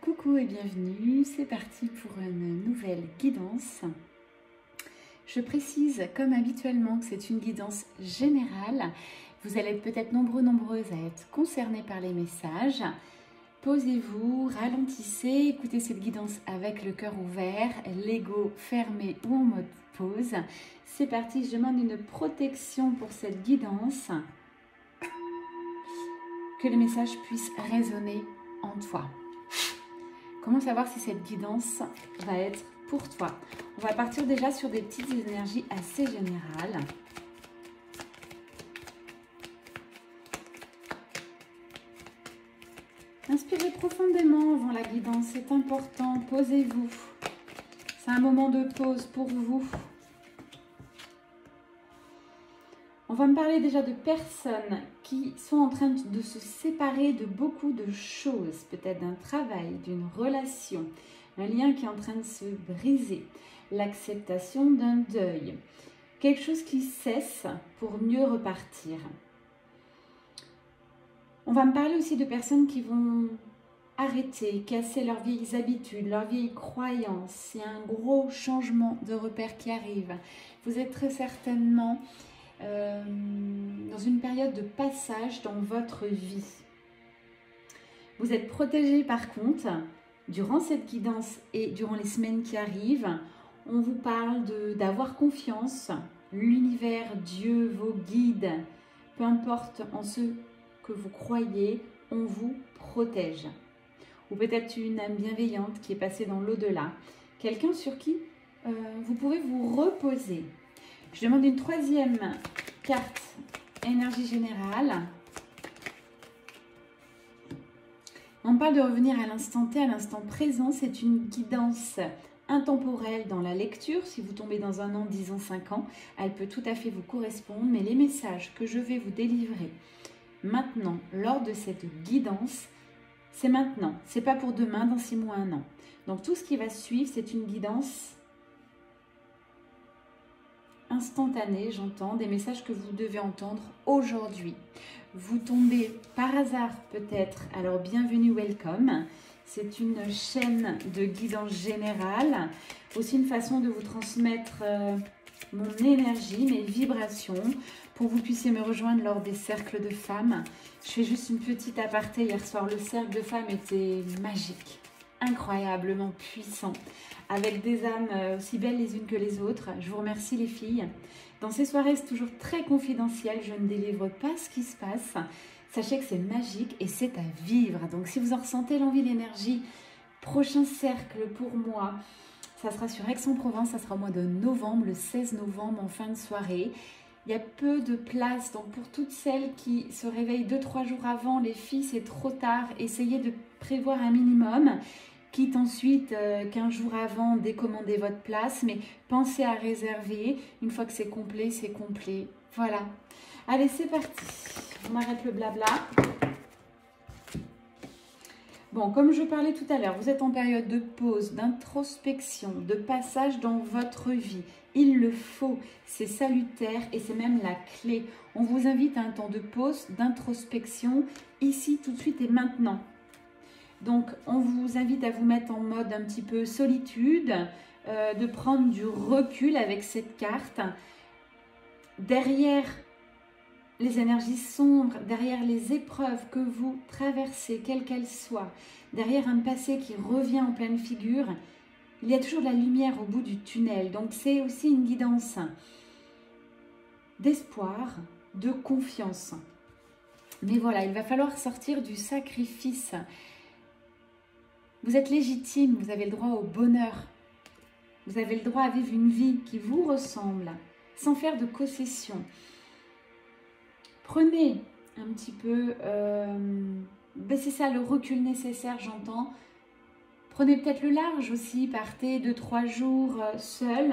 Coucou et bienvenue, c'est parti pour une nouvelle guidance. Je précise comme habituellement que c'est une guidance générale. Vous allez être peut-être nombreuses à être concernés par les messages. Posez-vous, ralentissez, écoutez cette guidance avec le cœur ouvert, l'ego fermé ou en mode pause. C'est parti, je demande une protection pour cette guidance. Que le message puisse résonner en toi. Comment savoir si cette guidance va être pour toi? On va partir déjà sur des petites énergies assez générales. Inspirez profondément avant la guidance, c'est important. Posez-vous. C'est un moment de pause pour vous. On va me parler déjà de personnes qui sont en train de se séparer de beaucoup de choses, peut-être d'un travail, d'une relation, un lien qui est en train de se briser, l'acceptation d'un deuil, quelque chose qui cesse pour mieux repartir. On va me parler aussi de personnes qui vont arrêter, casser leurs vieilles habitudes, leurs vieilles croyances. Il y a un gros changement de repère qui arrive. Vous êtes très certainement dans une période de passage dans votre vie. Vous êtes protégé par contre, durant cette guidance et durant les semaines qui arrivent, on vous parle d'avoir confiance, l'univers, Dieu, vos guides, peu importe en ce que vous croyez, on vous protège. Ou peut-être une âme bienveillante qui est passée dans l'au-delà, quelqu'un sur qui vous pouvez vous reposer. Je demande une troisième carte, énergie générale. On parle de revenir à l'instant T, à l'instant présent. C'est une guidance intemporelle dans la lecture. Si vous tombez dans 1 an, 10 ans, 5 ans, elle peut tout à fait vous correspondre. Mais les messages que je vais vous délivrer maintenant, lors de cette guidance, c'est maintenant. C'est pas pour demain, dans 6 mois, 1 an. Donc tout ce qui va suivre, c'est une guidance instantané, j'entends des messages que vous devez entendre aujourd'hui. Vous tombez par hasard peut-être, alors bienvenue, welcome. C'est une chaîne de guidance générale, aussi une façon de vous transmettre mon énergie, mes vibrations, pour que vous puissiez me rejoindre lors des cercles de femmes. Je fais juste une petite aparté, hier soir le cercle de femmes était magique, incroyablement puissant, avec des âmes aussi belles les unes que les autres. Je vous remercie les filles. Dans ces soirées, c'est toujours très confidentiel, je ne délivre pas ce qui se passe. Sachez que c'est magique et c'est à vivre. Donc si vous en ressentez l'envie, l'énergie, prochain cercle pour moi, ça sera sur Aix-en-Provence, ça sera au mois de novembre, le 16 novembre en fin de soirée. Il y a peu de place, donc pour toutes celles qui se réveillent 2-3 jours avant, les filles, c'est trop tard. Essayez de prévoir un minimum, quitte ensuite 15 jours avant, décommander votre place, mais pensez à réserver. Une fois que c'est complet, c'est complet. Voilà. Allez, c'est parti. On arrête le blabla. Bon, comme je parlais tout à l'heure, vous êtes en période de pause, d'introspection, de passage dans votre vie. Il le faut, c'est salutaire et c'est même la clé. On vous invite à un temps de pause, d'introspection, ici, tout de suite et maintenant. Donc, on vous invite à vous mettre en mode un petit peu solitude, de prendre du recul avec cette carte. Derrière les énergies sombres, derrière les épreuves que vous traversez, quelles qu'elles soient, derrière un passé qui revient en pleine figure, il y a toujours de la lumière au bout du tunnel. Donc, c'est aussi une guidance d'espoir, de confiance. Mais voilà, il va falloir sortir du sacrifice. Vous êtes légitime, vous avez le droit au bonheur. Vous avez le droit à vivre une vie qui vous ressemble, sans faire de concessions. Prenez un petit peu, c'est ça le recul nécessaire, j'entends. Prenez peut-être le large aussi, partez 2-3 jours seul.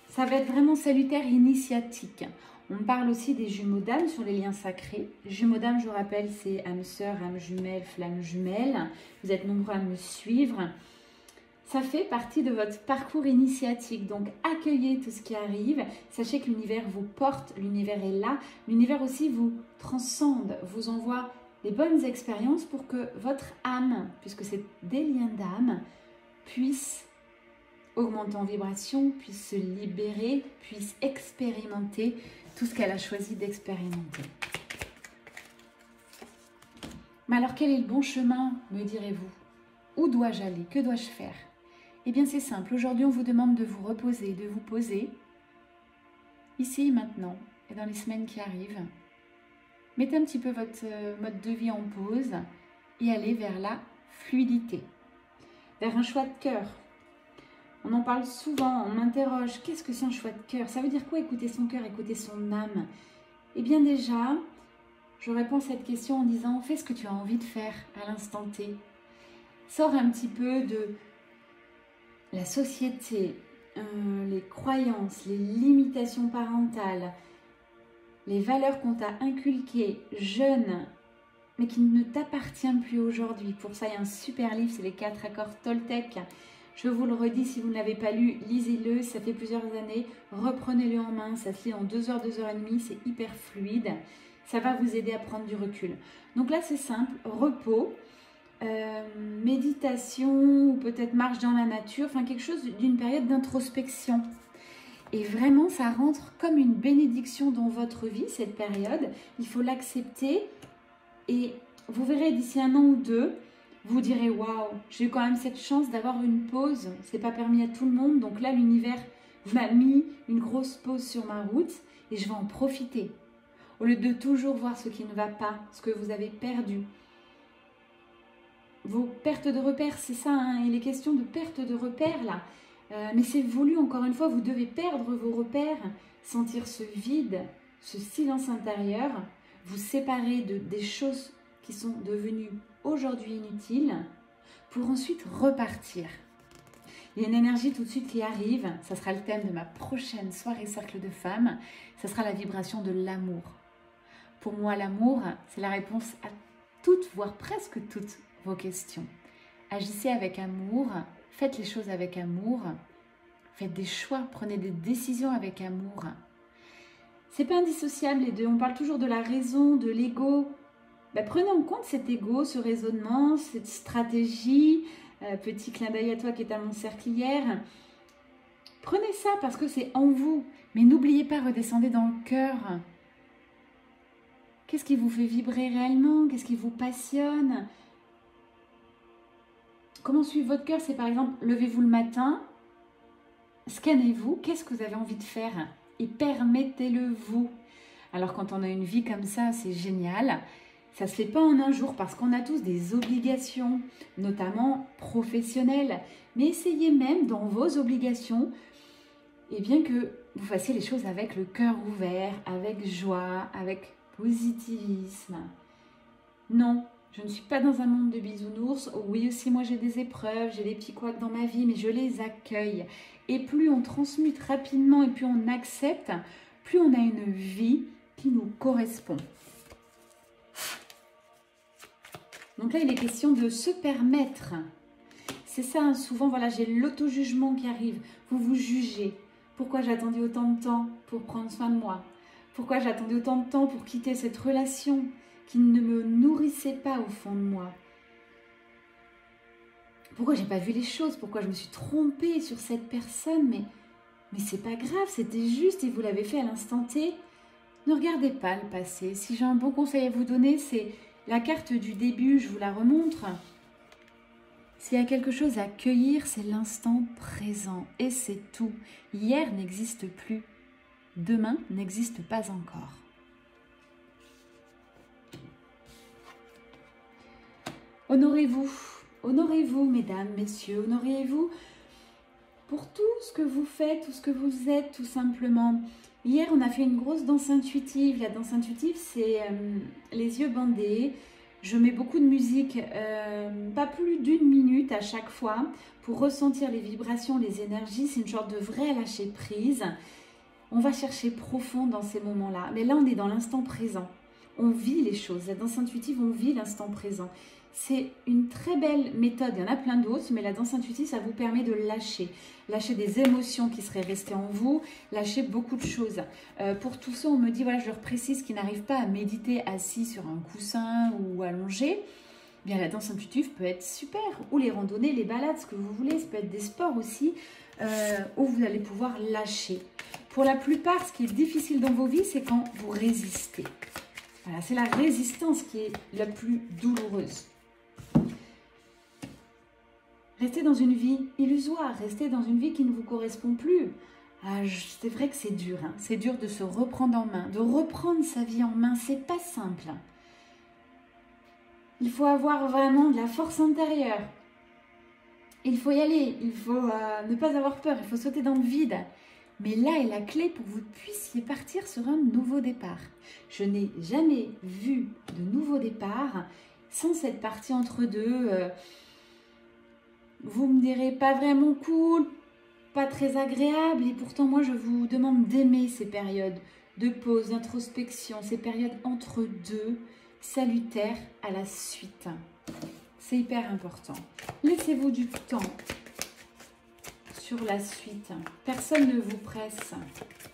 Ça va être vraiment salutaire et initiatique. On parle aussi des jumeaux d'âme sur les liens sacrés. Jumeaux d'âme, je vous rappelle, c'est âme sœur, âme jumelle, flamme jumelle. Vous êtes nombreux à me suivre. Ça fait partie de votre parcours initiatique. Donc, accueillez tout ce qui arrive. Sachez que l'univers vous porte, l'univers est là. L'univers aussi vous transcende, vous envoie les bonnes expériences pour que votre âme, puisque c'est des liens d'âme, puisse augmenter en vibration, puisse se libérer, puisse expérimenter tout ce qu'elle a choisi d'expérimenter. Mais alors quel est le bon chemin, me direz-vous? Où dois-je aller? Que dois-je faire? Eh bien c'est simple, aujourd'hui on vous demande de vous reposer, de vous poser, ici et maintenant, et dans les semaines qui arrivent. Mettez un petit peu votre mode de vie en pause et allez vers la fluidité, vers un choix de cœur. On en parle souvent, on m'interroge, qu'est-ce que c'est un choix de cœur? Ça veut dire quoi écouter son cœur, écouter son âme? Eh bien déjà, je réponds à cette question en disant, fais ce que tu as envie de faire à l'instant T. Sors un petit peu de la société, les croyances, les limitations parentales, les valeurs qu'on t'a inculquées jeune, mais qui ne t'appartiennent plus aujourd'hui. Pour ça, il y a un super livre, c'est les 4 accords Toltec. Je vous le redis, si vous ne l'avez pas lu, lisez-le, ça fait plusieurs années. Reprenez-le en main, ça se lit en 2 heures, 2 heures et demie, c'est hyper fluide. Ça va vous aider à prendre du recul. Donc là, c'est simple, repos, méditation ou peut-être marche dans la nature, enfin quelque chose d'une période d'introspection. Et vraiment, ça rentre comme une bénédiction dans votre vie, cette période. Il faut l'accepter et vous verrez d'ici 1 an ou 2, vous direz « Waouh, j'ai eu quand même cette chance d'avoir une pause. C'est pas permis à tout le monde. Donc là, l'univers m'a mis une grosse pause sur ma route et je vais en profiter. » Au lieu de toujours voir ce qui ne va pas, ce que vous avez perdu. Vos pertes de repères, c'est ça, hein, il est question de perte de repères là. Mais c'est voulu, encore une fois, vous devez perdre vos repères, sentir ce vide, ce silence intérieur, vous séparer des choses qui sont devenues aujourd'hui inutiles, pour ensuite repartir. Il y a une énergie tout de suite qui arrive, ça sera le thème de ma prochaine soirée Cercle de Femmes, ça sera la vibration de l'amour. Pour moi, l'amour, c'est la réponse à toutes, voire presque toutes vos questions. Agissez avec amour, faites les choses avec amour, faites des choix, prenez des décisions avec amour. C'est pas indissociable les deux, on parle toujours de la raison, de l'ego. Ben, prenez en compte cet ego, ce raisonnement, cette stratégie. Petit clin d'œil à toi qui est à mon cercle hier. Prenez ça parce que c'est en vous, mais n'oubliez pas, redescendez dans le cœur. Qu'est-ce qui vous fait vibrer réellement? Qu'est-ce qui vous passionne? Comment suivre votre cœur? C'est par exemple, levez-vous le matin, scannez-vous, qu'est-ce que vous avez envie de faire? Et permettez-le vous. Alors quand on a une vie comme ça, c'est génial. Ça ne se fait pas en un jour parce qu'on a tous des obligations, notamment professionnelles. Mais essayez même dans vos obligations, eh bien que vous fassiez les choses avec le cœur ouvert, avec joie, avec positivisme. Non, je ne suis pas dans un monde de bisounours. Oui, aussi moi j'ai des épreuves, j'ai des petits couacs dans ma vie, mais je les accueille. Et plus on transmute rapidement et plus on accepte, plus on a une vie qui nous correspond. Donc là, il est question de se permettre. C'est ça, hein, souvent, voilà, j'ai l'auto-jugement qui arrive. Vous vous jugez. Pourquoi j'ai attendu autant de temps pour prendre soin de moi? Pourquoi j'ai attendu autant de temps pour quitter cette relation qui ne me nourrissait pas au fond de moi? Pourquoi j'ai pas vu les choses? Pourquoi je me suis trompée sur cette personne? Mais c'est pas grave, c'était juste et vous l'avez fait à l'instant T. Ne regardez pas le passé. Si j'ai un bon conseil à vous donner, c'est la carte du début, je vous la remontre. S'il y a quelque chose à cueillir, c'est l'instant présent. Et c'est tout. Hier n'existe plus. Demain n'existe pas encore. Honorez-vous. Honorez-vous, mesdames, messieurs. Honorez-vous pour tout ce que vous faites, tout ce que vous êtes, tout simplement. Hier, on a fait une grosse danse intuitive. La danse intuitive, c'est les yeux bandés. Je mets beaucoup de musique, pas plus d'1 minute à chaque fois, pour ressentir les vibrations, les énergies. C'est une sorte de vrai lâcher prise. On va chercher profond dans ces moments-là. Mais là, on est dans l'instant présent. On vit les choses. La danse intuitive, on vit l'instant présent. C'est une très belle méthode, il y en a plein d'autres, mais la danse intuitive, ça vous permet de lâcher. Lâcher des émotions qui seraient restées en vous, lâcher beaucoup de choses. Pour tout ça, on me dit, voilà, je leur précise qu'ils n'arrivent pas à méditer assis sur un coussin ou allongé. Eh bien, la danse intuitive peut être super. Ou les randonnées, les balades, ce que vous voulez. Ça peut être des sports aussi où vous allez pouvoir lâcher. Pour la plupart, ce qui est difficile dans vos vies, c'est quand vous résistez. Voilà, c'est la résistance qui est la plus douloureuse. Rester dans une vie illusoire, rester dans une vie qui ne vous correspond plus. Ah, c'est vrai que c'est dur, hein. C'est dur de se reprendre en main, de reprendre sa vie en main, c'est pas simple. Il faut avoir vraiment de la force intérieure. Il faut y aller, il faut ne pas avoir peur, il faut sauter dans le vide. Mais là est la clé pour que vous puissiez partir sur un nouveau départ. Je n'ai jamais vu de nouveau départ sans cette partie entre deux. Vous me direz pas vraiment cool, pas très agréable. Et pourtant, moi, je vous demande d'aimer ces périodes de pause, d'introspection, ces périodes entre deux, salutaires à la suite. C'est hyper important. Laissez-vous du temps sur la suite. Personne ne vous presse.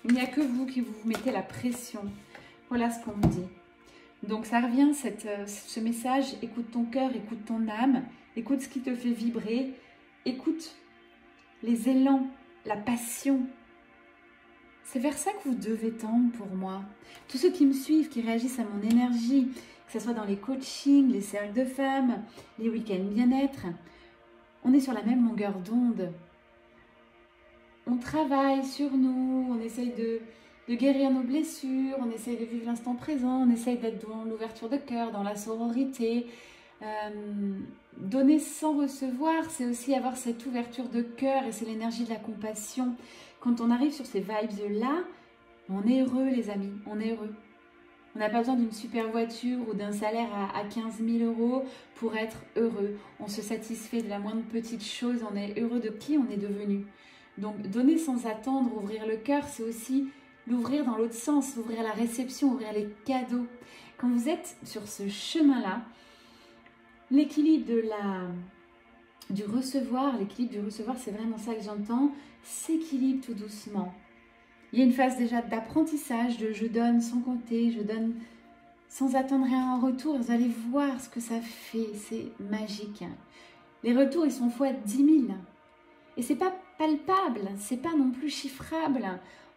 Il n'y a que vous qui vous mettez la pression. Voilà ce qu'on me dit. Donc ça revient, ce message, écoute ton cœur, écoute ton âme, écoute ce qui te fait vibrer, écoute les élans, la passion. C'est vers ça que vous devez tendre pour moi. Tous ceux qui me suivent, qui réagissent à mon énergie, que ce soit dans les coachings, les cercles de femmes, les week-ends bien-être, on est sur la même longueur d'onde. On travaille sur nous, on essaye de guérir nos blessures, on essaye de vivre l'instant présent, on essaye d'être dans l'ouverture de cœur, dans la sororité. Donner sans recevoir, c'est aussi avoir cette ouverture de cœur et c'est l'énergie de la compassion. Quand on arrive sur ces vibes-là, on est heureux les amis, on est heureux. On n'a pas besoin d'une super voiture ou d'un salaire à 15 000 € pour être heureux. On se satisfait de la moindre petite chose, on est heureux de qui on est devenu. Donc donner sans attendre, ouvrir le cœur, c'est aussi l'ouvrir dans l'autre sens, ouvrir la réception, ouvrir les cadeaux. Quand vous êtes sur ce chemin-là, l'équilibre du recevoir, c'est vraiment ça que j'entends, s'équilibre tout doucement. Il y a une phase déjà d'apprentissage, de je donne sans compter, je donne sans attendre rien en retour. Vous allez voir ce que ça fait, c'est magique. Les retours, ils sont fois 10 000. Et c'est pas palpable, c'est pas non plus chiffrable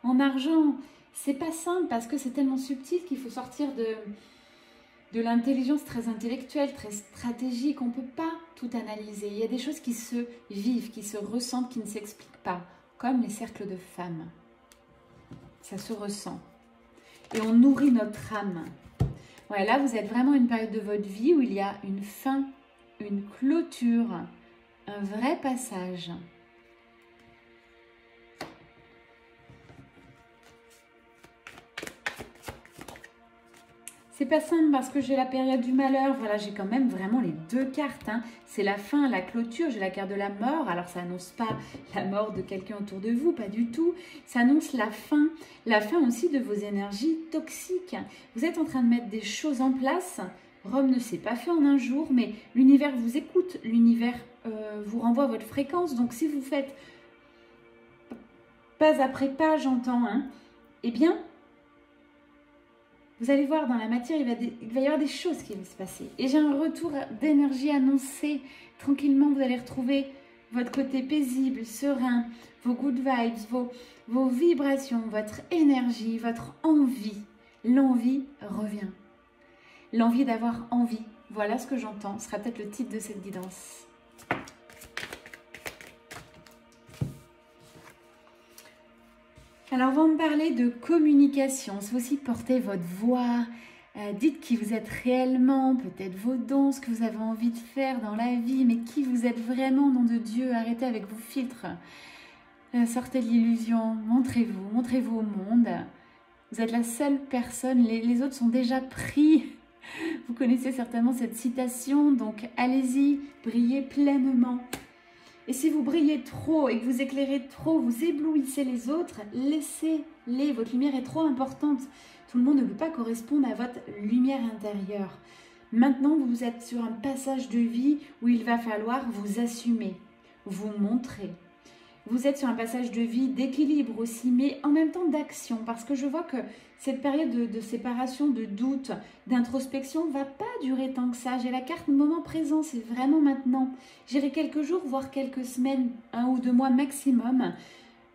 en argent. C'est pas simple parce que c'est tellement subtil qu'il faut sortir de l'intelligence très intellectuelle, très stratégique. On ne peut pas tout analyser. Il y a des choses qui se vivent, qui se ressentent, qui ne s'expliquent pas. Comme les cercles de femmes. Ça se ressent. Et on nourrit notre âme. Ouais, là, vous êtes vraiment à une période de votre vie où il y a une fin, une clôture, un vrai passage. C'est pas simple parce que j'ai la période du malheur. Voilà, j'ai quand même vraiment les deux cartes. Hein. C'est la fin, la clôture. J'ai la carte de la mort. Alors, ça annonce pas la mort de quelqu'un autour de vous, pas du tout. Ça annonce la fin aussi de vos énergies toxiques. Vous êtes en train de mettre des choses en place. Rome ne s'est pas fait en un jour, mais l'univers vous écoute. L'univers vous renvoie votre fréquence. Donc, si vous faites pas après pas, j'entends, hein, eh bien, vous allez voir dans la matière, il va y avoir des choses qui vont se passer. Et j'ai un retour d'énergie annoncé. Tranquillement, vous allez retrouver votre côté paisible, serein, vos good vibes, vos vibrations, votre énergie, votre envie. L'envie revient. L'envie d'avoir envie. Voilà ce que j'entends. Ce sera peut-être le titre de cette guidance. Alors, on va me parler de communication. C'est aussi porter votre voix. Dites qui vous êtes réellement, peut-être vos dons, ce que vous avez envie de faire dans la vie, mais qui vous êtes vraiment, nom de Dieu. Arrêtez avec vos filtres. Sortez de l'illusion. Montrez-vous au monde. Vous êtes la seule personne. Les autres sont déjà pris. Vous connaissez certainement cette citation. Donc, allez-y, brillez pleinement. Et si vous brillez trop et que vous éclairez trop, vous éblouissez les autres, laissez-les. Votre lumière est trop importante. Tout le monde ne peut pas correspondre à votre lumière intérieure. Maintenant, vous êtes sur un passage de vie où il va falloir vous assumer, vous montrer. Vous êtes sur un passage de vie d'équilibre aussi, mais en même temps d'action, parce que je vois que cette période de séparation, de doute, d'introspection ne va pas durer tant que ça. J'ai la carte moment présent, c'est vraiment maintenant. J'irai quelques jours, voire quelques semaines, 1 ou 2 mois maximum.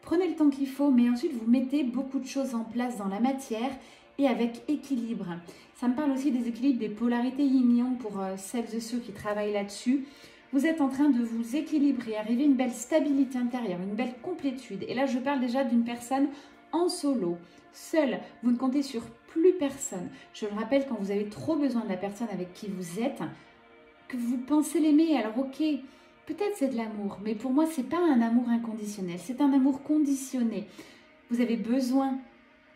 Prenez le temps qu'il faut, mais ensuite vous mettez beaucoup de choses en place dans la matière et avec équilibre. Ça me parle aussi des équilibres, des polarités yin-yang pour celles et ceux qui travaillent là-dessus. Vous êtes en train de vous équilibrer, arriver à une belle stabilité intérieure, une belle complétude. Et là, je parle déjà d'une personne en solo, seule. Vous ne comptez sur plus personne. Je le rappelle, quand vous avez trop besoin de la personne avec qui vous êtes, que vous pensez l'aimer, alors ok, peut-être c'est de l'amour, mais pour moi, ce n'est pas un amour inconditionnel, c'est un amour conditionné. Vous avez besoin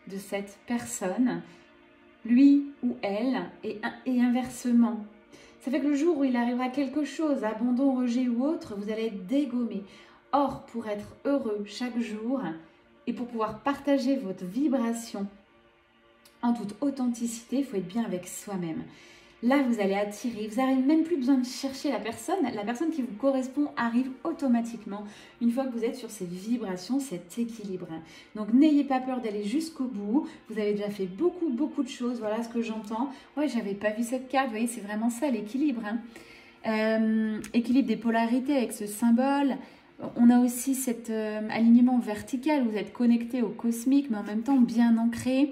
de cette personne, lui ou elle, et inversement. Ça fait que le jour où il arrivera quelque chose, abandon, rejet ou autre, vous allez être dégommé. Or, pour être heureux chaque jour et pour pouvoir partager votre vibration en toute authenticité, il faut être bien avec soi-même. Là, vous allez attirer, vous n'avez même plus besoin de chercher la personne qui vous correspond arrive automatiquement une fois que vous êtes sur ces vibrations, cet équilibre. Donc, n'ayez pas peur d'aller jusqu'au bout, vous avez déjà fait beaucoup de choses, voilà ce que j'entends. Ouais, j'avais pas vu cette carte, vous voyez, c'est vraiment ça l'équilibre. Équilibre des polarités avec ce symbole. On a aussi cet alignement vertical, vous êtes connecté au cosmique, mais en même temps bien ancré.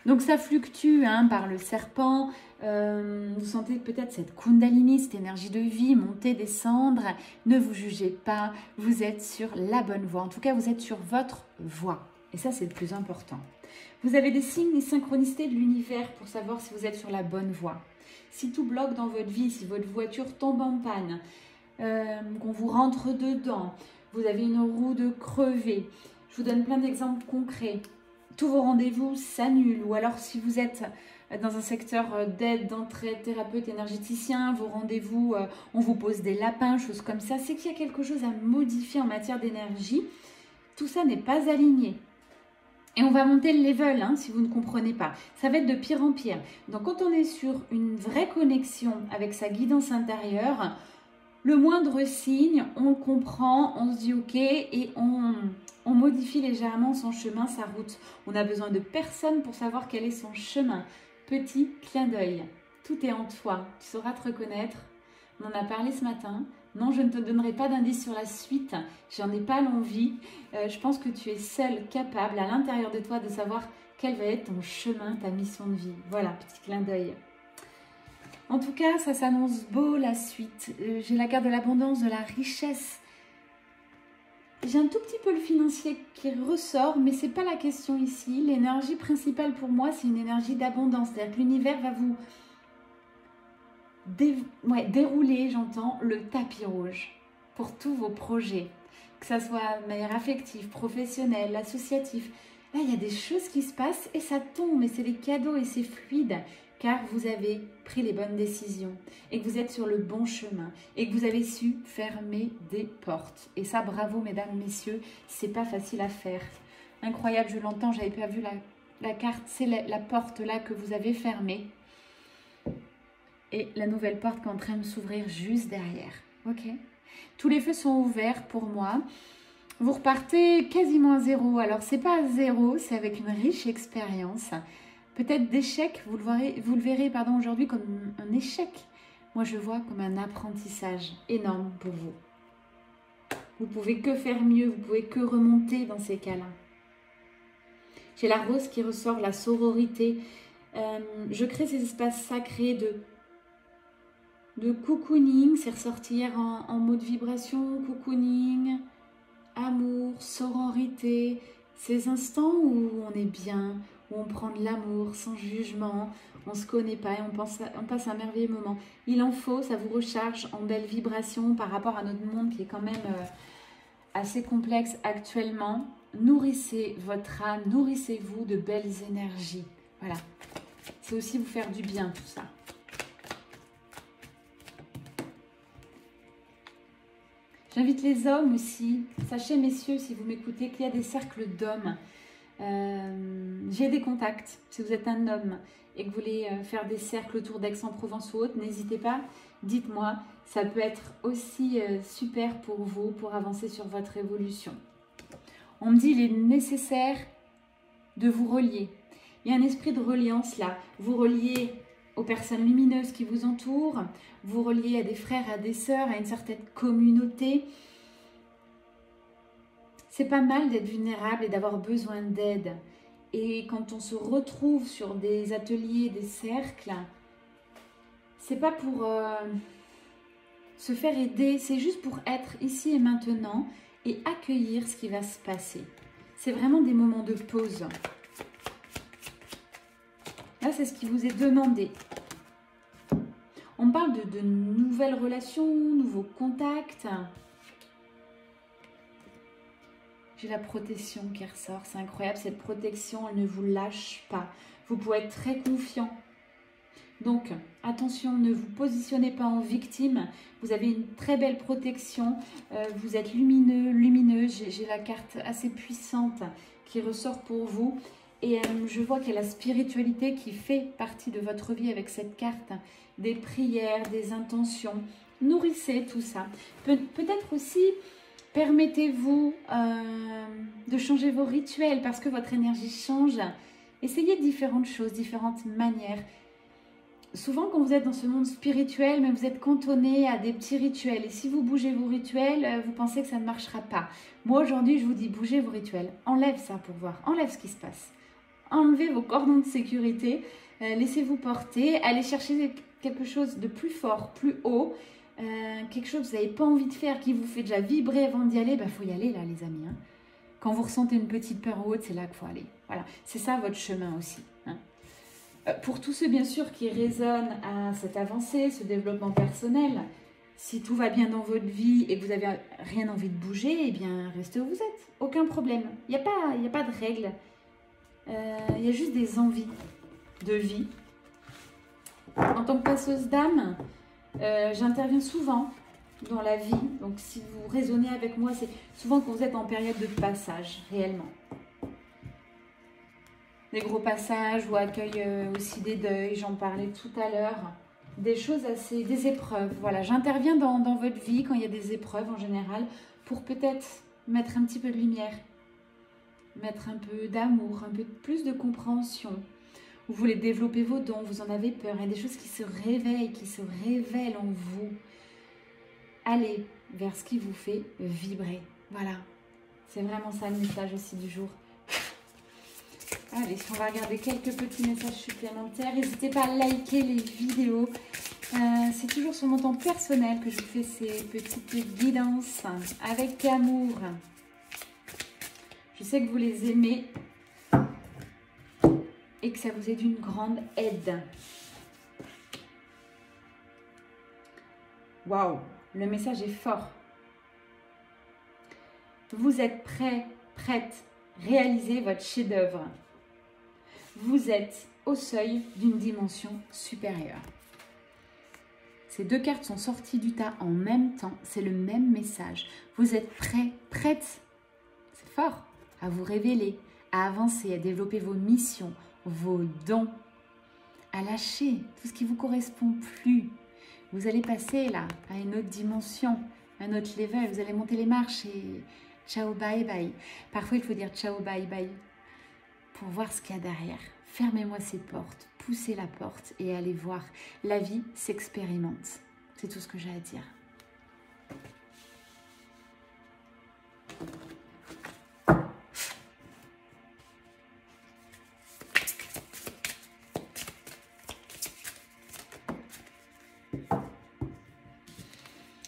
Donc ça fluctue par le serpent, vous sentez peut-être cette kundalini, cette énergie de vie, monter, descendre. Ne vous jugez pas, vous êtes sur la bonne voie. En tout cas, vous êtes sur votre voie. Et ça, c'est le plus important. Vous avez des signes et synchronicités de l'univers pour savoir si vous êtes sur la bonne voie. Si tout bloque dans votre vie, si votre voiture tombe en panne, qu'on vous rentre dedans, vous avez une roue de crevé. Je vous donne plein d'exemples concrets. Tous vos rendez-vous s'annulent, ou alors si vous êtes dans un secteur d'aide, d'entraide, thérapeute, énergéticien, vos rendez-vous, on vous pose des lapins, choses comme ça, c'est qu'il y a quelque chose à modifier en matière d'énergie. Tout ça n'est pas aligné. Et on va monter le level, si vous ne comprenez pas. Ça va être de pire en pire. Donc quand on est sur une vraie connexion avec sa guidance intérieure, le moindre signe, on le comprend, on se dit ok et on modifie légèrement son chemin, sa route. On a besoin de personne pour savoir quel est son chemin. Petit clin d'œil. Tout est en toi. Tu sauras te reconnaître. On en a parlé ce matin. Non, je ne te donnerai pas d'indice sur la suite. J'en ai pas l'envie. Je pense que tu es seul capable à l'intérieur de toi de savoir quel va être ton chemin, ta mission de vie. Voilà, petit clin d'œil. En tout cas, ça s'annonce beau la suite. J'ai la carte de l'abondance, de la richesse. J'ai un tout petit peu le financier qui ressort, mais ce n'est pas la question ici. L'énergie principale pour moi, c'est une énergie d'abondance. C'est-à-dire que l'univers va vous dérouler, j'entends, le tapis rouge pour tous vos projets. Que ça soit de manière affective, professionnelle, associative. Là, il y a des choses qui se passent et ça tombe. Et c'est des cadeaux et c'est fluide. Car vous avez pris les bonnes décisions et que vous êtes sur le bon chemin et que vous avez su fermer des portes. Et ça, bravo mesdames, messieurs, c'est pas facile à faire. Incroyable, je l'entends, j'avais pas vu la carte, c'est la porte là que vous avez fermée. Et la nouvelle porte qui est en train de s'ouvrir juste derrière. Ok. Tous les feux sont ouverts pour moi. Vous repartez quasiment à zéro. Alors, c'est pas à zéro, c'est avec une riche expérience. Peut-être d'échec, vous le verrez aujourd'hui comme un échec. Moi, je le vois comme un apprentissage énorme pour vous. Vous pouvez que faire mieux, vous pouvez que remonter dans ces cas-là. J'ai la rose qui ressort, la sororité. Je crée ces espaces sacrés de cocooning. C'est ressorti hier en mode vibration, cocooning, amour, sororité. Ces instants où on est bien, où on prend de l'amour sans jugement, on ne se connaît pas et on passe un merveilleux moment. Il en faut, ça vous recharge en belles vibrations par rapport à notre monde qui est quand même assez complexe actuellement. Nourrissez votre âme, nourrissez-vous de belles énergies. Voilà, c'est aussi vous faire du bien tout ça. J'invite les hommes aussi. Sachez, messieurs, si vous m'écoutez, qu'il y a des cercles d'hommes J'ai des contacts. Si vous êtes un homme et que vous voulez faire des cercles autour d'Aix-en-Provence ou autre, n'hésitez pas, dites-moi. Ça peut être aussi super pour vous, pour avancer sur votre évolution. On me dit qu'il est nécessaire de vous relier. Il y a un esprit de reliance là. Vous reliez aux personnes lumineuses qui vous entourent, vous reliez à des frères, à des sœurs, à une certaine communauté. C'est pas mal d'être vulnérable et d'avoir besoin d'aide. Et quand on se retrouve sur des ateliers, des cercles, c'est pas pour se faire aider, c'est juste pour être ici et maintenant et accueillir ce qui va se passer. C'est vraiment des moments de pause. Là, c'est ce qui vous est demandé. On parle de nouvelles relations, nouveaux contacts. J'ai la protection qui ressort, c'est incroyable. Cette protection, elle ne vous lâche pas. Vous pouvez être très confiant. Donc, attention, ne vous positionnez pas en victime. Vous avez une très belle protection. Vous êtes lumineux, lumineuse. J'ai la carte assez puissante qui ressort pour vous. Et je vois qu'il y a la spiritualité qui fait partie de votre vie avec cette carte. Des prières, des intentions. Nourrissez tout ça. Peut-être aussi, permettez-vous de changer vos rituels parce que votre énergie change. Essayez différentes choses, différentes manières. Souvent, quand vous êtes dans ce monde spirituel, mais vous êtes cantonné à des petits rituels. Et si vous bougez vos rituels, vous pensez que ça ne marchera pas. Moi, aujourd'hui, je vous dis, bougez vos rituels. Enlève ça pour voir. Enlève ce qui se passe. Enlevez vos cordons de sécurité. Laissez-vous porter. Allez chercher quelque chose de plus fort, plus haut. Quelque chose que vous n'avez pas envie de faire, qui vous fait déjà vibrer avant d'y aller. Il faut y aller là, les amis. Hein. Quand vous ressentez une petite peur ou autre, c'est là qu'il faut aller. Voilà. C'est ça votre chemin aussi. Hein. Pour tous ceux, bien sûr, qui résonnent à cette avancée, ce développement personnel, si tout va bien dans votre vie et que vous n'avez rien envie de bouger, eh bien, restez où vous êtes. Aucun problème. Il n'y a pas de règles. Il y a juste des envies de vie. En tant que passeuse d'âme, j'interviens souvent dans la vie. Donc, si vous raisonnez avec moi, c'est souvent quand vous êtes en période de passage, réellement. Des gros passages ou accueil aussi des deuils, j'en parlais tout à l'heure. Des choses assez, des épreuves. Voilà, j'interviens dans votre vie quand il y a des épreuves en général pour peut-être mettre un petit peu de lumière, mettre un peu d'amour, un peu plus de compréhension. Vous voulez développer vos dons, vous en avez peur. Il y a des choses qui se réveillent, qui se révèlent en vous. Allez vers ce qui vous fait vibrer. Voilà, c'est vraiment ça le message aussi du jour. Allez, on va regarder quelques petits messages supplémentaires. N'hésitez pas à liker les vidéos. C'est toujours sur mon temps personnel que je vous fais ces petites guidances avec amour. Je sais que vous les aimez et que ça vous est d'une grande aide. Waouh, le message est fort. Vous êtes prêt, prête, réaliser votre chef-d'œuvre. Vous êtes au seuil d'une dimension supérieure. Ces deux cartes sont sorties du tas en même temps. C'est le même message. Vous êtes prêt, prête, c'est fort, à vous révéler, à avancer, à développer vos missions, vos dons, à lâcher tout ce qui ne vous correspond plus. Vous allez passer là à une autre dimension, à un autre level. Vous allez monter les marches et ciao, bye, bye. Parfois, il faut dire ciao, bye, bye pour voir ce qu'il y a derrière. Fermez-moi ces portes, poussez la porte et allez voir. La vie s'expérimente. C'est tout ce que j'ai à dire.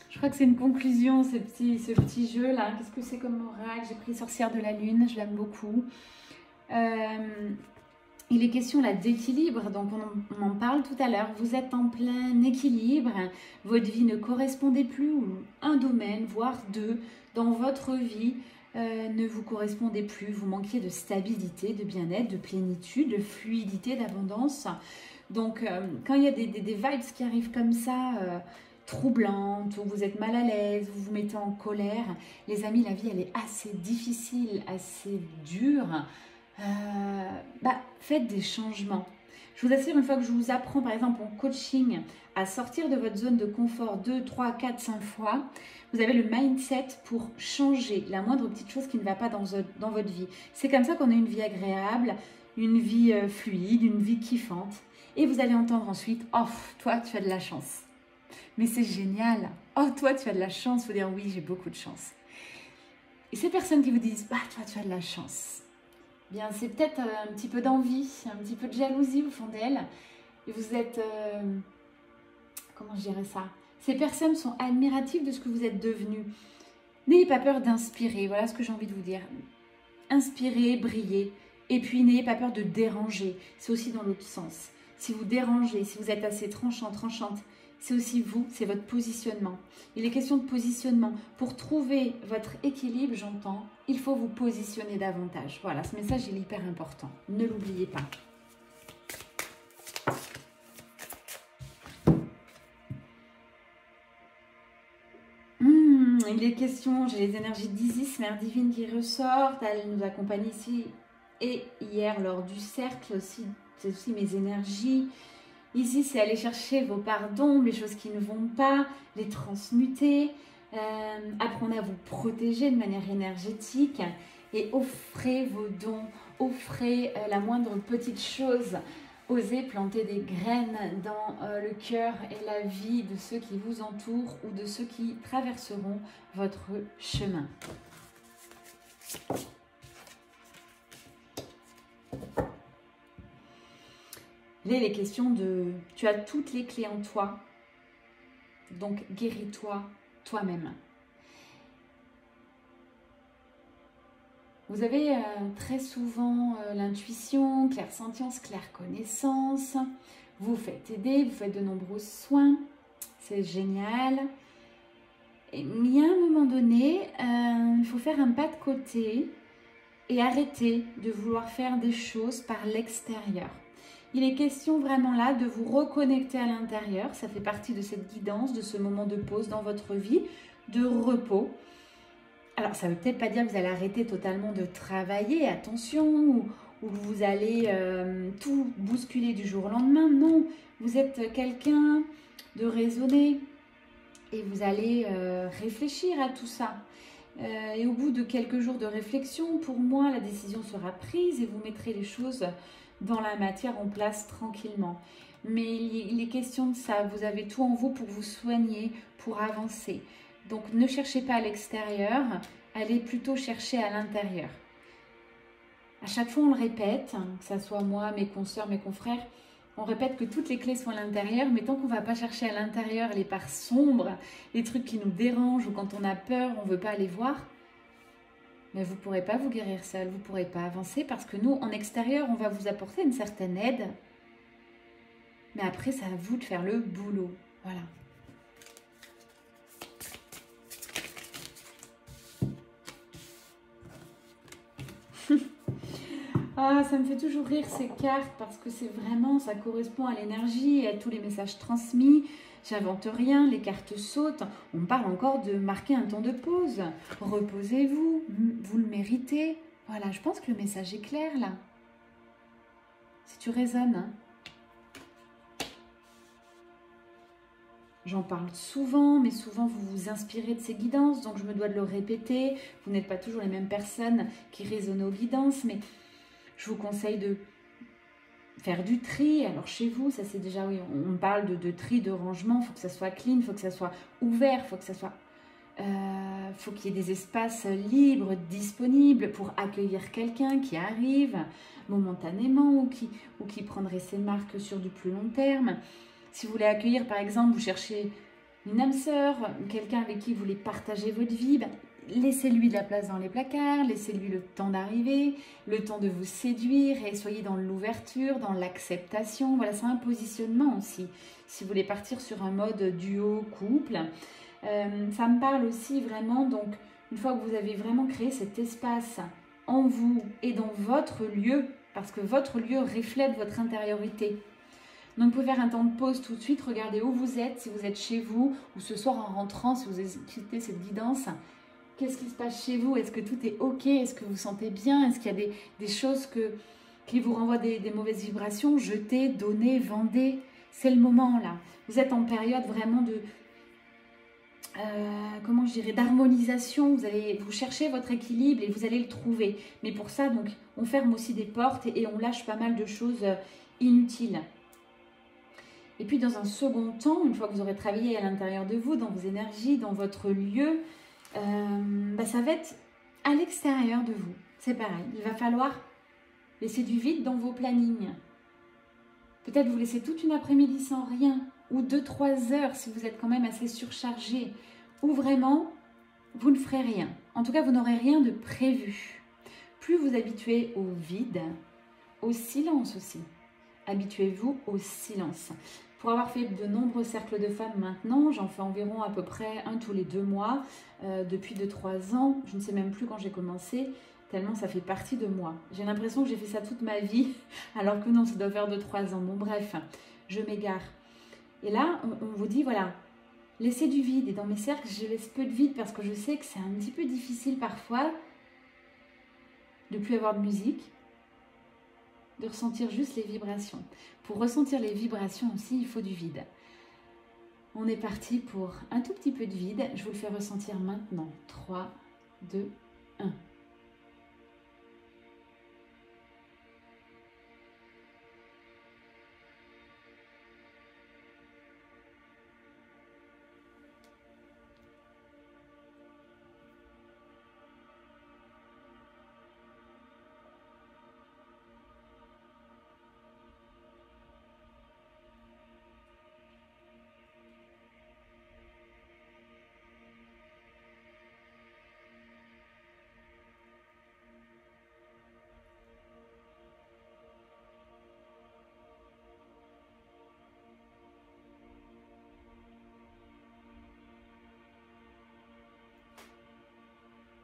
Je crois que c'est une conclusion, ce petit jeu-là. Qu'est-ce que c'est comme oracle? J'ai pris Sorcière de la Lune, je l'aime beaucoup. Il est question là d'équilibre, donc on en parle tout à l'heure. Vous êtes en plein équilibre, votre vie ne correspondait plus, ou un domaine, voire deux, dans votre vie ne vous correspondait plus. Vous manquiez de stabilité, de bien-être, de plénitude, de fluidité, d'abondance. Donc quand il y a des vibes qui arrivent comme ça, troublantes, où vous êtes mal à l'aise, vous vous mettez en colère, les amis, la vie elle est assez difficile, assez dure. faites des changements. Je vous assure, une fois que je vous apprends, par exemple, en coaching, à sortir de votre zone de confort 2, 3, 4, 5 fois, vous avez le mindset pour changer la moindre petite chose qui ne va pas dans votre vie. C'est comme ça qu'on a une vie agréable, une vie fluide, une vie kiffante. Et vous allez entendre ensuite, oh, toi, tu as de la chance. Mais c'est génial. Oh, toi, tu as de la chance. Il faut dire, oui, j'ai beaucoup de chance. Et ces personnes qui vous disent, bah, toi, tu as de la chance. Bien, c'est peut-être un petit peu d'envie, un petit peu de jalousie au fond d'elles. Et vous êtes, comment je dirais ça? Ces personnes sont admiratives de ce que vous êtes devenus. N'ayez pas peur d'inspirer, voilà ce que j'ai envie de vous dire. Inspirez, brillez. Et puis, n'ayez pas peur de déranger. C'est aussi dans l'autre sens. Si vous dérangez, si vous êtes assez tranchante, c'est aussi vous, c'est votre positionnement. Il est question de positionnement. Pour trouver votre équilibre, j'entends, il faut vous positionner davantage. Voilà, ce message il est hyper important. Ne l'oubliez pas. Il est question, j'ai les énergies d'Isis, Mère Divine qui ressortent. Elle nous accompagne ici et hier lors du cercle aussi. C'est aussi mes énergies. Ici, c'est aller chercher vos parts d'ombre, les choses qui ne vont pas, les transmuter, apprendre à vous protéger de manière énergétique et offrez vos dons, offrez la moindre petite chose. Osez planter des graines dans le cœur et la vie de ceux qui vous entourent ou de ceux qui traverseront votre chemin. Là, il est question de... Tu as toutes les clés en toi, donc guéris-toi toi-même. Vous avez très souvent l'intuition, clairsentience, clairconnaissance. Vous faites aider, vous faites de nombreux soins. C'est génial. Mais il y a un moment donné, il faut faire un pas de côté et arrêter de vouloir faire des choses par l'extérieur. Il est question vraiment là de vous reconnecter à l'intérieur. Ça fait partie de cette guidance, de ce moment de pause dans votre vie, de repos. Alors, ça ne veut peut-être pas dire que vous allez arrêter totalement de travailler, attention, ou vous allez tout bousculer du jour au lendemain. Non, vous êtes quelqu'un de raisonné et vous allez réfléchir à tout ça. Et au bout de quelques jours de réflexion, pour moi, la décision sera prise et vous mettrez les choses dans la matière en place tranquillement. Mais il est question de ça, vous avez tout en vous pour vous soigner, pour avancer. Donc ne cherchez pas à l'extérieur, allez plutôt chercher à l'intérieur. À chaque fois on le répète, que ce soit moi, mes consoeurs, mes confrères, on répète que toutes les clés sont à l'intérieur, mais tant qu'on ne va pas chercher à l'intérieur les parts sombres, les trucs qui nous dérangent ou quand on a peur, on ne veut pas aller voir, mais vous ne pourrez pas vous guérir seul, vous ne pourrez pas avancer parce que nous, en extérieur, on va vous apporter une certaine aide. Mais après, c'est à vous de faire le boulot. Voilà. Ah, ça me fait toujours rire ces cartes parce que c'est vraiment, ça correspond à l'énergie et à tous les messages transmis. J'invente rien, les cartes sautent. On parle encore de marquer un temps de pause. Reposez-vous, vous le méritez. Voilà, je pense que le message est clair là. Si tu raisonnes. Hein. J'en parle souvent, mais souvent vous vous inspirez de ces guidances, donc je me dois de le répéter. Vous n'êtes pas toujours les mêmes personnes qui résonnent aux guidances, mais je vous conseille de faire du tri. Alors chez vous, ça c'est déjà, oui, on parle de tri, de rangement, il faut que ça soit clean, il faut que ça soit ouvert, il faut que ça soit... faut qu'il y ait des espaces libres, disponibles pour accueillir quelqu'un qui arrive momentanément ou qui prendrait ses marques sur du plus long terme. Si vous voulez accueillir, par exemple, vous cherchez une âme sœur, quelqu'un avec qui vous voulez partager votre vie, ben, laissez-lui de la place dans les placards, laissez-lui le temps d'arriver, le temps de vous séduire et soyez dans l'ouverture, dans l'acceptation. Voilà, c'est un positionnement aussi. Si vous voulez partir sur un mode duo, couple, ça me parle aussi vraiment, donc, une fois que vous avez vraiment créé cet espace en vous et dans votre lieu, parce que votre lieu reflète votre intériorité. Donc, vous pouvez faire un temps de pause tout de suite, regardez où vous êtes, si vous êtes chez vous, ou ce soir en rentrant, si vous écoutez cette guidance, Qu'est-ce qui se passe chez vous? Est-ce que tout est OK? Est-ce que vous vous sentez bien? Est-ce qu'il y a des choses qui vous renvoient des mauvaises vibrations? Jetez, donnez, vendez. C'est le moment là. Vous êtes en période vraiment de... comment je dirais, d'harmonisation. Vous cherchez votre équilibre et vous allez le trouver. Mais pour ça, donc, on ferme aussi des portes et on lâche pas mal de choses inutiles. Et puis dans un second temps, une fois que vous aurez travaillé à l'intérieur de vous, dans vos énergies, dans votre lieu, ça va être à l'extérieur de vous. C'est pareil, il va falloir laisser du vide dans vos plannings. Peut-être vous laissez toute une après-midi sans rien, ou 2-3 heures si vous êtes quand même assez surchargé, ou vraiment, vous ne ferez rien. En tout cas, vous n'aurez rien de prévu. Plus vous habituez au vide, au silence aussi. Habituez-vous au silence. Pour avoir fait de nombreux cercles de femmes maintenant, j'en fais environ à peu près un tous les 2 mois, depuis 2-3 ans. Je ne sais même plus quand j'ai commencé, tellement ça fait partie de moi. J'ai l'impression que j'ai fait ça toute ma vie, alors que non, ça doit faire 2-3 ans. Bon bref, je m'égare. Et là, on vous dit, voilà, laissez du vide. Et dans mes cercles, je laisse peu de vide parce que je sais que c'est un petit peu difficile parfois de ne plus avoir de musique, de ressentir juste les vibrations. Pour ressentir les vibrations aussi, il faut du vide. On est parti pour un tout petit peu de vide. Je vous le fais ressentir maintenant. 3, 2, 1.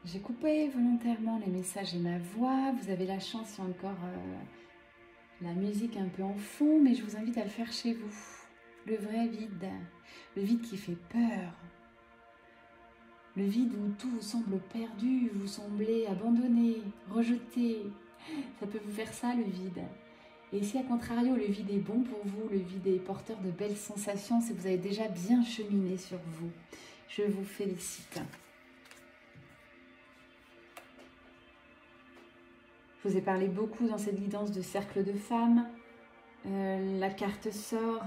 J'ai coupé volontairement les messages et ma voix. Vous avez la chance, il y a encore la musique un peu en fond, mais je vous invite à le faire chez vous. Le vrai vide, le vide qui fait peur. Le vide où tout vous semble perdu, vous semblez abandonné, rejeté. Ça peut vous faire ça, le vide. Et si à contrario, le vide est bon pour vous, le vide est porteur de belles sensations, c'est que vous avez déjà bien cheminé sur vous. Je vous félicite. Je vous ai parlé beaucoup dans cette guidance de cercle de femmes. La carte sort.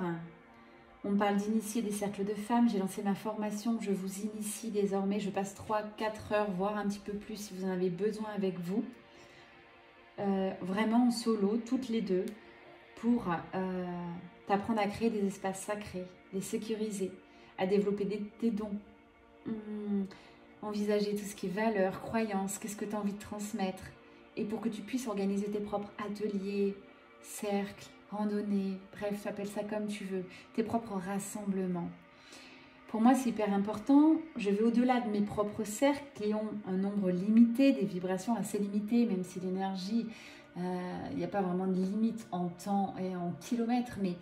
On parle d'initier des cercles de femmes. J'ai lancé ma formation. Je vous initie désormais. Je passe 3-4 heures, voire un petit peu plus si vous en avez besoin avec vous. Vraiment en solo, toutes les deux, pour t'apprendre à créer des espaces sacrés, les sécuriser, à développer tes dons. Envisager tout ce qui est valeurs, croyances, qu'est-ce que tu as envie de transmettre. Et pour que tu puisses organiser tes propres ateliers, cercles, randonnées, bref, tu appelles ça comme tu veux, tes propres rassemblements. Pour moi, c'est hyper important. Je vais au-delà de mes propres cercles qui ont un nombre limité, des vibrations assez limitées, même si l'énergie, il n'y a pas vraiment de limite en temps et en kilomètres, mais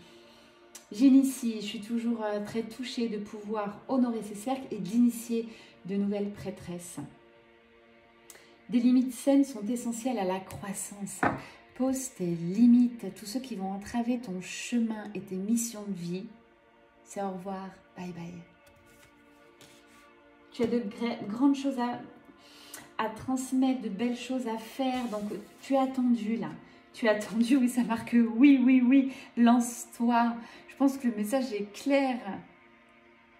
j'initie, je suis toujours très touchée de pouvoir honorer ces cercles et d'initier de nouvelles prêtresses. Des limites saines sont essentielles à la croissance. Pose tes limites, tous ceux qui vont entraver ton chemin et tes missions de vie. C'est au revoir, bye bye. Tu as de grandes choses à transmettre, de belles choses à faire. Donc tu es attendu là. Tu es attendu, oui, ça marque oui, oui, oui. Lance-toi. Je pense que le message est clair.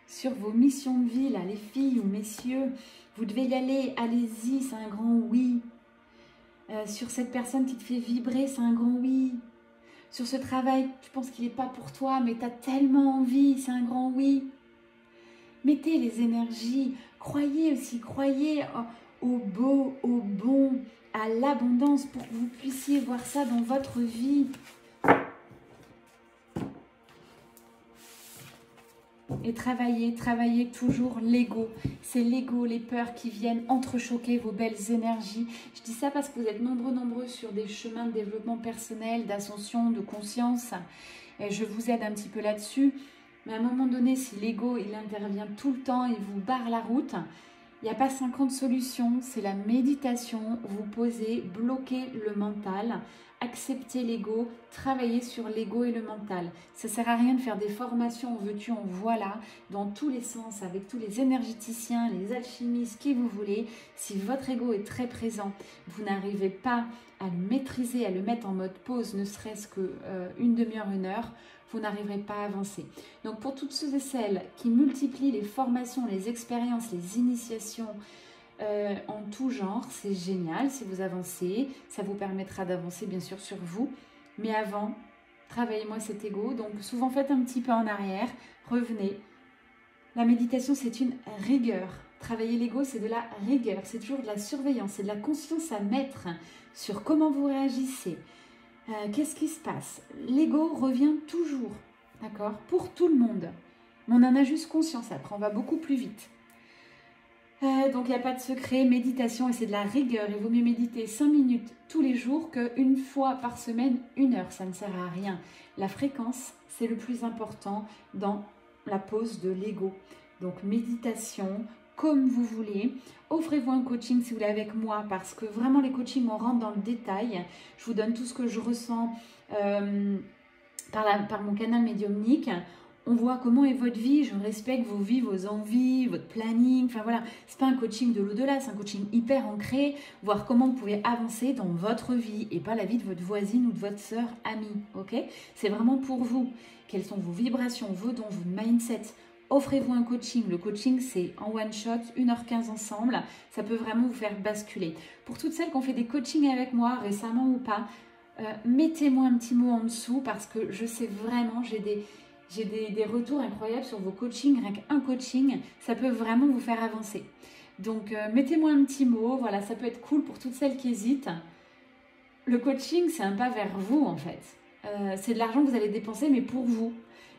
Sur vos missions de vie, là, les filles ou messieurs, vous devez y aller, allez-y, c'est un grand oui. Sur cette personne qui te fait vibrer, c'est un grand oui. Sur ce travail, tu penses qu'il n'est pas pour toi, mais tu as tellement envie, c'est un grand oui. Mettez les énergies, croyez aussi, croyez au beau, au bon, à l'abondance pour que vous puissiez voir ça dans votre vie. Et travaillez toujours l'ego. C'est l'ego, les peurs qui viennent entrechoquer vos belles énergies. Je dis ça parce que vous êtes nombreux sur des chemins de développement personnel, d'ascension, de conscience. Et je vous aide un petit peu là-dessus. Mais à un moment donné, si l'ego, il intervient tout le temps, il vous barre la route, Il n'y a pas 50 solutions, c'est la méditation. Vous posez, bloquez le mental, acceptez l'ego, travaillez sur l'ego et le mental. Ça ne sert à rien de faire des formations en veux-tu, en voilà, dans tous les sens, avec tous les énergéticiens, les alchimistes, qui vous voulez. Si votre ego est très présent, vous n'arrivez pas à le maîtriser, à le mettre en mode pause, ne serait-ce qu'une demi-heure, une heure, vous n'arriverez pas à avancer. Donc pour toutes ceux et celles qui multiplient les formations, les expériences, les initiations en tout genre, c'est génial. Si vous avancez, ça vous permettra d'avancer bien sûr sur vous. Mais avant, travaillez-moi cet ego. Donc souvent faites un petit peu en arrière, revenez. La méditation, c'est une rigueur. Travailler l'ego, c'est de la rigueur. C'est toujours de la surveillance, c'est de la conscience à mettre sur comment vous réagissez. Qu'est-ce qui se passe? L'ego revient toujours, d'accord? Pour tout le monde. Mais on en a juste conscience après, on va beaucoup plus vite. Donc il n'y a pas de secret, méditation et c'est de la rigueur. Il vaut mieux méditer 5 minutes tous les jours qu'une fois par semaine, 1 heure. Ça ne sert à rien. La fréquence, c'est le plus important dans la pause de l'ego. Donc méditation, comme vous voulez. Offrez-vous un coaching si vous voulez avec moi parce que vraiment les coachings, on rentre dans le détail. Je vous donne tout ce que je ressens par mon canal médiumnique. On voit comment est votre vie, je respecte vos vies, vos envies, votre planning. Enfin voilà, c'est pas un coaching de l'au-delà, c'est un coaching hyper ancré. Voir comment vous pouvez avancer dans votre vie et pas la vie de votre voisine ou de votre sœur amie. Ok? C'est vraiment pour vous. Quelles sont vos vibrations, vos dons, votre mindset? Offrez-vous un coaching. Le coaching, c'est en one shot, 1h15 ensemble. Ça peut vraiment vous faire basculer. Pour toutes celles qui ont fait des coachings avec moi, récemment ou pas, mettez-moi un petit mot en dessous parce que je sais vraiment, j'ai des retours incroyables sur vos coachings. Rien qu'un coaching, ça peut vraiment vous faire avancer. Donc, mettez-moi un petit mot. Voilà, ça peut être cool pour toutes celles qui hésitent. Le coaching, c'est un pas vers vous, en fait. C'est de l'argent que vous allez dépenser, mais pour vous.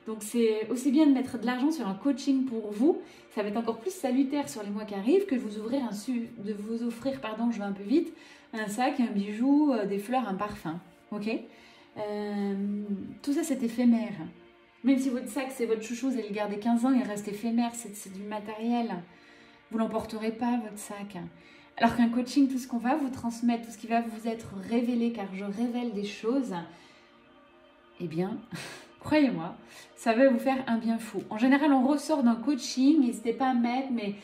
Donc, c'est aussi bien de mettre de l'argent sur un coaching pour vous. Ça va être encore plus salutaire sur les mois qui arrivent que de vous offrir, je vais un peu vite, un sac, un bijou, des fleurs, un parfum. Ok? Tout ça, c'est éphémère. Même si votre sac, c'est votre chouchou, vous allez le garder 15 ans, il reste éphémère, c'est du matériel. Vous ne l'emporterez pas, votre sac. Alors qu'un coaching, tout ce qu'on va vous transmettre, tout ce qui va vous être révélé, car je révèle des choses, eh bien, croyez-moi, ça va vous faire un bien fou. En général, on ressort d'un coaching, n'hésitez pas à mettre, mais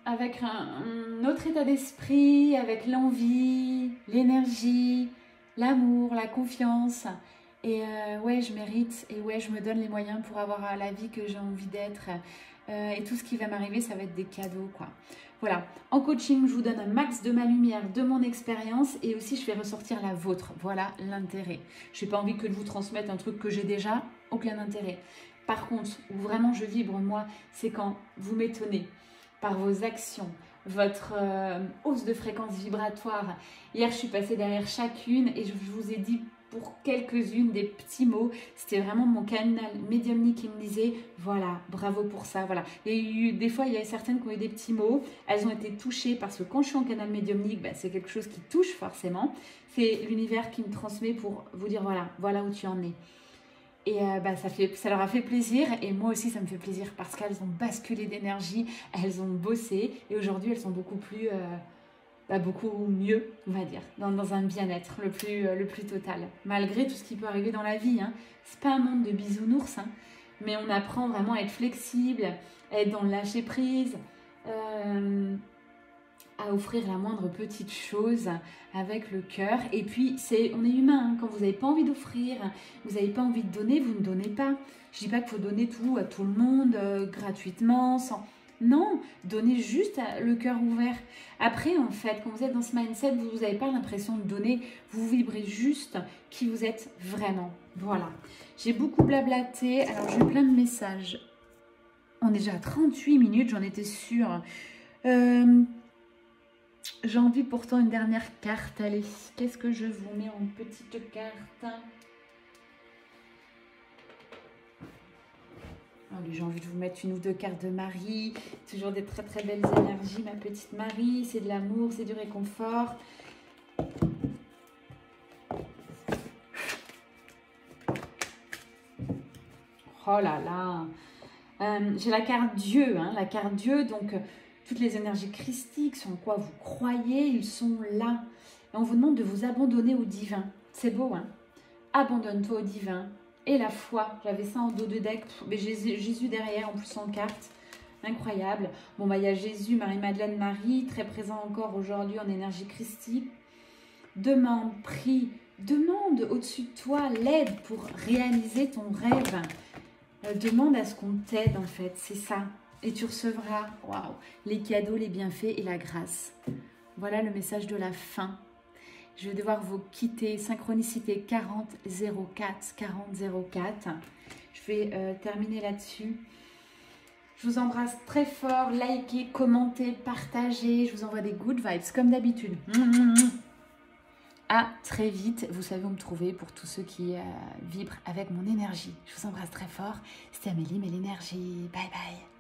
avec un autre état d'esprit, avec l'envie, l'énergie, l'amour, la confiance. Et ouais, je mérite et ouais, je me donne les moyens pour avoir la vie que j'ai envie d'être. Et tout ce qui va m'arriver, ça va être des cadeaux, quoi. Voilà, en coaching, je vous donne un max de ma lumière, de mon expérience et aussi je fais ressortir la vôtre. Voilà l'intérêt. Je n'ai pas envie que de vous transmettre un truc que j'ai déjà, aucun intérêt. Par contre, où vraiment je vibre, moi, c'est quand vous m'étonnez par vos actions, votre hausse de fréquence vibratoire. Hier, je suis passée derrière chacune et je vous ai dit pour quelques-unes des petits mots. C'était vraiment mon canal médiumnique qui me disait voilà, bravo pour ça. Voilà. Et des fois, il y a certaines qui ont eu des petits mots. Elles ont été touchées parce que quand je suis en canal médiumnique, bah, c'est quelque chose qui touche forcément. C'est l'univers qui me transmet pour vous dire voilà où tu en es. Et ça leur a fait plaisir et moi aussi ça me fait plaisir parce qu'elles ont basculé d'énergie, elles ont bossé et aujourd'hui elles sont beaucoup plus, beaucoup mieux, on va dire, dans un bien-être le plus total. Malgré tout ce qui peut arriver dans la vie, hein. C'est pas un monde de bisounours, hein, mais on apprend vraiment à être flexible, à être dans le lâcher prise, à offrir la moindre petite chose avec le cœur. Et puis, on est humain, hein. Quand vous n'avez pas envie d'offrir, vous n'avez pas envie de donner, vous ne donnez pas. Je ne dis pas qu'il faut donner tout à tout le monde, gratuitement, sans... Non, donnez juste le cœur ouvert. Après, en fait, quand vous êtes dans ce mindset, vous n'avez pas l'impression de donner, vous vibrez juste qui vous êtes vraiment. Voilà. J'ai beaucoup blablaté, alors j'ai eu plein de messages. On est déjà à 38 minutes, j'en étais sûre. J'ai envie pourtant une dernière carte. Allez, qu'est-ce que je vous mets en petite carte? Allez, j'ai envie de vous mettre une ou deux cartes de Marie. Toujours des très très belles énergies, ma petite Marie. C'est de l'amour, c'est du réconfort. Oh là là. J'ai la carte Dieu, hein, la carte Dieu, donc toutes les énergies christiques, sur quoi vous croyez, ils sont là. Et on vous demande de vous abandonner au divin. C'est beau, hein? Abandonne-toi au divin. Et la foi, j'avais ça en dos de deck, mais Jésus derrière, en plus en carte. Incroyable. Bon, bah, il y a Jésus, Marie-Madeleine, Marie, très présent encore aujourd'hui en énergie christique. Demande, prie, demande au-dessus de toi l'aide pour réaliser ton rêve. Demande à ce qu'on t'aide, en fait, c'est ça. Et tu recevras, waouh, les cadeaux, les bienfaits et la grâce. Voilà le message de la fin. Je vais devoir vous quitter. Synchronicité 4004, 4004. Je vais terminer là-dessus. Je vous embrasse très fort. Likez, commentez, partagez. Je vous envoie des good vibes comme d'habitude. À très vite. Vous savez où me trouver pour tous ceux qui vibrent avec mon énergie. Je vous embrasse très fort. C'était Amélie, mais l'énergie. Bye bye.